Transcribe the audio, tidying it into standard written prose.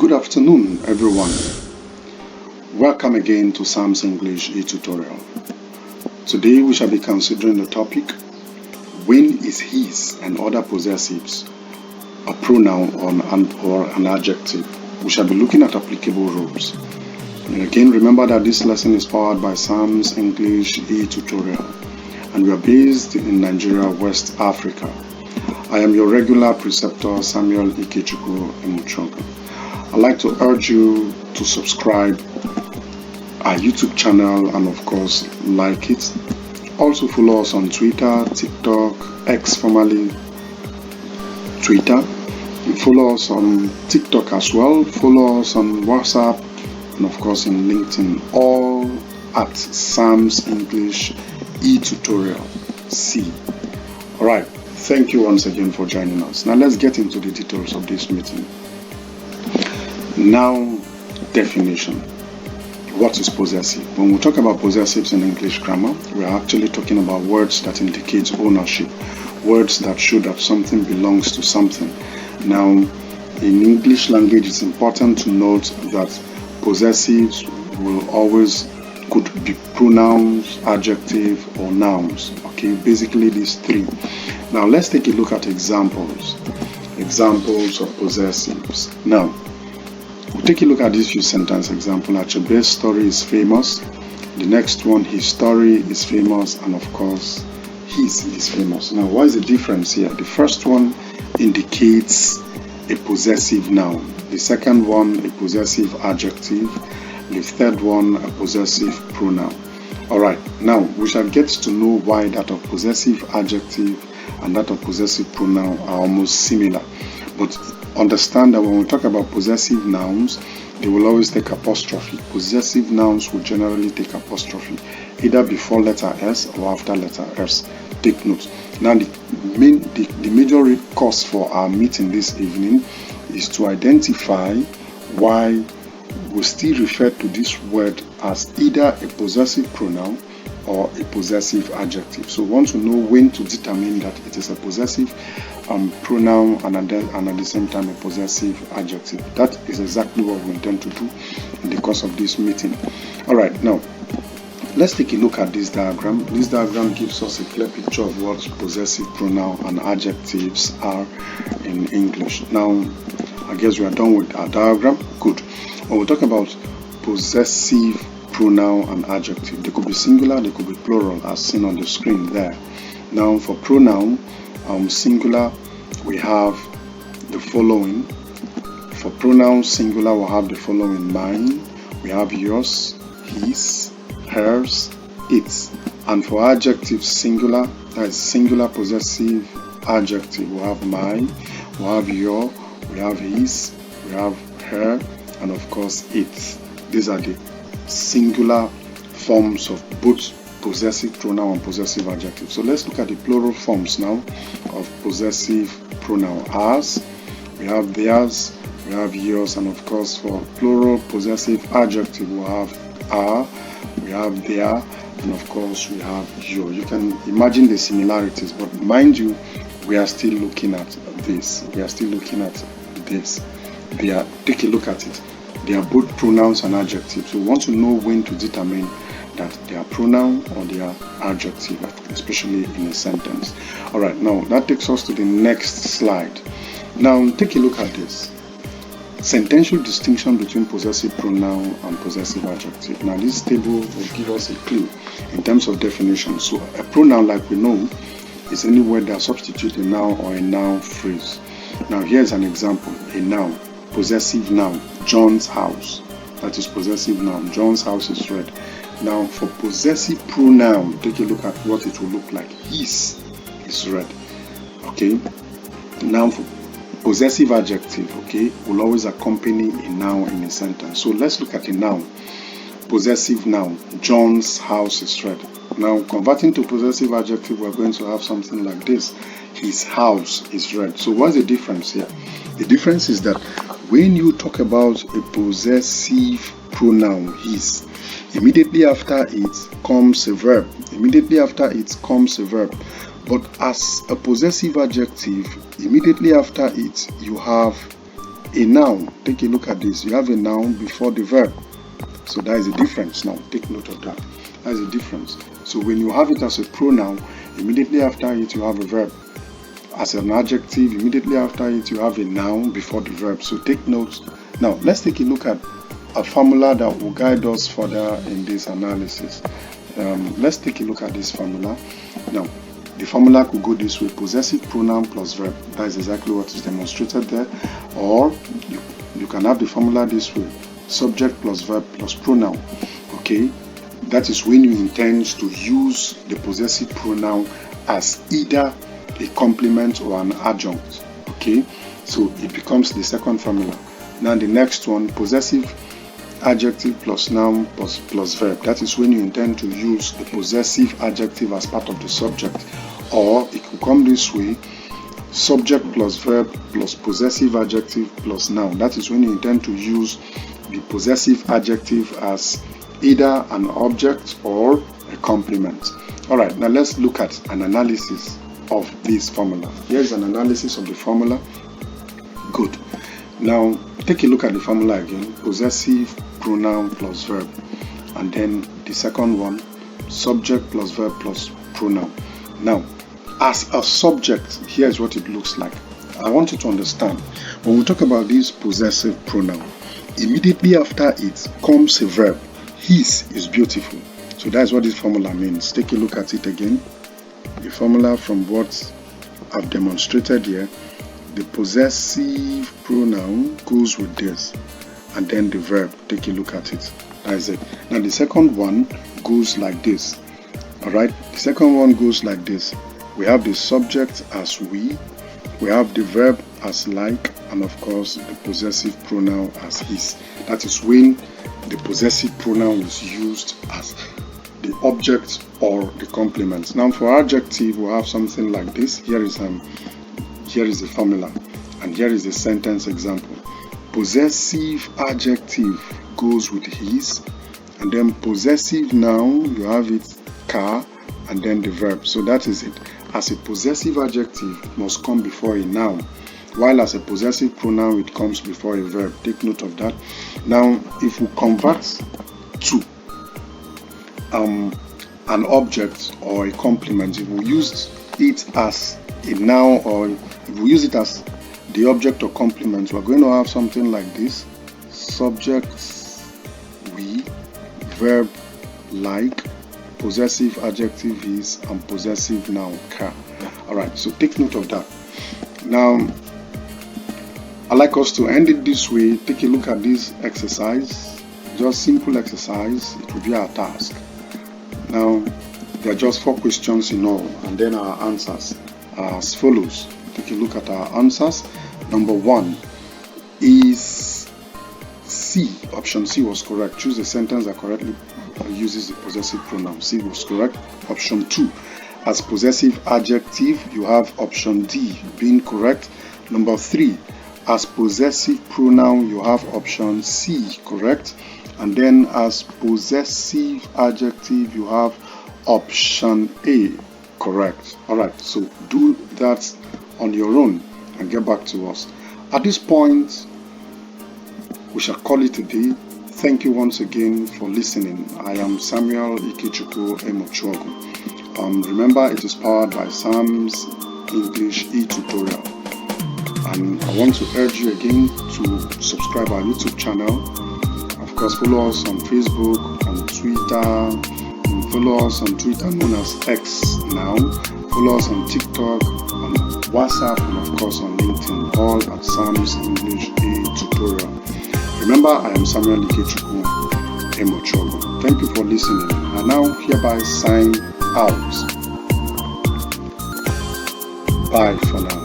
Good afternoon, everyone. Welcome again to Sam's English e-tutorial. Today we shall be considering the topic, when is his and other possessives a pronoun or an adjective? We shall be looking at applicable rules. And again, remember that this lesson is powered by Sam's English e-tutorial, and we are based in Nigeria, West Africa. I am your regular preceptor, Samuel Ikechukwu Emuchonga. I'd like to urge you to subscribe our YouTube channel and of course like it. Also follow us on Twitter, TikTok, X formerly Twitter. You follow us on TikTok as well. Follow us on WhatsApp and of course in LinkedIn, all at Sam's English e-tutorial C. Alright, thank you once again for joining us. Now let's get into the details of this meeting. Now, definition. What is possessive? When we talk about possessives in English grammar, we are actually talking about words that indicate ownership, words that show that something belongs to something. Now, in English language, it's important to note that possessives will always could be pronouns, adjective, or nouns. Okay, basically these three. Now, let's take a look at examples of possessives. Now, we'll take a look at this few sentence example. Achebe's story is famous. The next one, his story is famous, and of course, his is famous. Now, what is the difference here? The first one indicates a possessive noun. The second one, a possessive adjective. The third one, a possessive pronoun. Alright, now we shall get to know why that of possessive adjective and that of possessive pronoun are almost similar. But understand that when we talk about possessive nouns, they will always take apostrophe. Possessive nouns will generally take apostrophe, either before letter S or after letter S. Take note. Now the major cause for our meeting this evening is to identify why we still refer to this word as either a possessive pronoun or a possessive adjective. So we want to know when to determine that it is a possessive pronoun and at the same time a possessive adjective. That is exactly what we intend to do in the course of this meeting. Alright, now let's take a look at this diagram. This diagram gives us a clear picture of what possessive pronoun and adjectives are in English. Now, I guess we are done with our diagram. Good. When we talk about possessive pronoun and adjective, they could be singular, they could be plural, as seen on the screen there. Now, for pronoun, singular, we have the following. For pronoun singular, we'll have the following: mine, we have yours, his, hers, its. And for adjective singular, that is singular possessive adjective, we'll have mine, we'll have your, we have his, we have her, and of course its. These are the singular forms of both possessive pronoun and possessive adjective. So let's look at the plural forms now of possessive pronoun. Ours, we have theirs, we have yours, and of course for plural possessive adjective we have our, we have their, and of course we have your. You can imagine the similarities, but mind you, we are still looking at this. Take a look at it. They are both pronouns and adjectives. So we want to know when to determine that they are pronoun or they are adjective, especially in a sentence. Alright, now that takes us to the next slide. Now take a look at this. Sentential distinction between possessive pronoun and possessive adjective. Now this table will give us a clue in terms of definition. So a pronoun, like we know, is any word that substitutes a noun or a noun phrase. Now here's an example. A noun, possessive noun, John's house. That is possessive noun. John's house is red. Now for possessive pronoun, take a look at what it will look like. His is red. Okay. Now for possessive adjective, okay, will always accompany a noun in a sentence. So let's look at a noun. Possessive noun, John's house is red. Now converting to possessive adjective, we're going to have something like this. His house is red. So what's the difference here? The difference is that when you talk about a possessive pronoun, his, immediately after it comes a verb. But as a possessive adjective, immediately after it you have a noun, take a look at this. You have a noun before the verb. So that is a difference. Now, take note of that. That is a difference. So when you have it as a pronoun, immediately after it you have a verb. As an adjective, immediately after it you have a noun before the verb. So take notes. Now, let's take a look at a formula that will guide us further in this analysis. Let's take a look at this formula. Now, the formula could go this way: possessive pronoun plus verb. That is exactly what is demonstrated there. Or you can have the formula this way: subject plus verb plus pronoun. Okay, that is when you intend to use the possessive pronoun as either a complement or an adjunct. Okay, so it becomes the second formula. Now the next one, possessive adjective plus noun plus verb. That is when you intend to use the possessive adjective as part of the subject. Or it could come this way: subject plus verb plus possessive adjective plus noun. That is when you intend to use the possessive adjective as either an object or a complement. Alright, now let's look at an analysis of this formula. Here is an analysis of the formula. Good. Now take a look at the formula again: possessive pronoun plus verb, and then the second one, subject plus verb plus pronoun. Now, as a subject, here's what it looks like. I want you to understand, when we talk about this possessive pronoun, immediately after it comes a verb. His is beautiful. So that's what this formula means. Take a look at it again. The formula from what I've demonstrated here: the possessive pronoun goes with this, and then the verb. Take a look at it. That is it. Now the second one goes like this. Alright, the second one goes like this. We have the subject as we have the verb as like, and of course the possessive pronoun as his. That is when the possessive pronoun is used as the object or the complement. Now for adjective, we have something like this. Here is the formula, and here is the sentence example. Possessive adjective goes with his, and then possessive noun, you have it car, and then the verb. So that is it. As a possessive adjective must come before a noun, while as a possessive pronoun it comes before a verb. Take note of that. Now if we convert to an object or a complement, if we use it as a noun, or if we use it as the object or complement, we're going to have something like this: subject we, verb like, possessive adjective is, and possessive noun car. Alright, so take note of that. Now I'd like us to end it this way. Take a look at this exercise. Just simple exercise. It will be our task. Now there are just 4 questions in all, and then our answers are as follows. Take a look at our answers. Number 1 is C. Option C was correct. Choose a sentence that correctly uses the possessive pronoun. C was correct. Option 2, as possessive adjective, you have option D being correct. Number 3, as possessive pronoun, you have option C correct. And then as possessive adjective, you have option A correct. Alright, so do that on your own and get back to us. At this point, we shall call it a day. Thank you once again for listening. I am Samuel Ikechukwu Emochuogu. Remember, it is powered by Sam's English e-tutorial. And I want to urge you again to subscribe our YouTube channel. Of course, follow us on Facebook, on Twitter, and follow us on Twitter known as X now. Follow us on TikTok, on WhatsApp, and of course on LinkedIn, all at Sam's English e-tutorial. Remember, I am Samuel Ikechukwu Emochuogu. Thank you for listening. I now hereby sign out. Bye for now.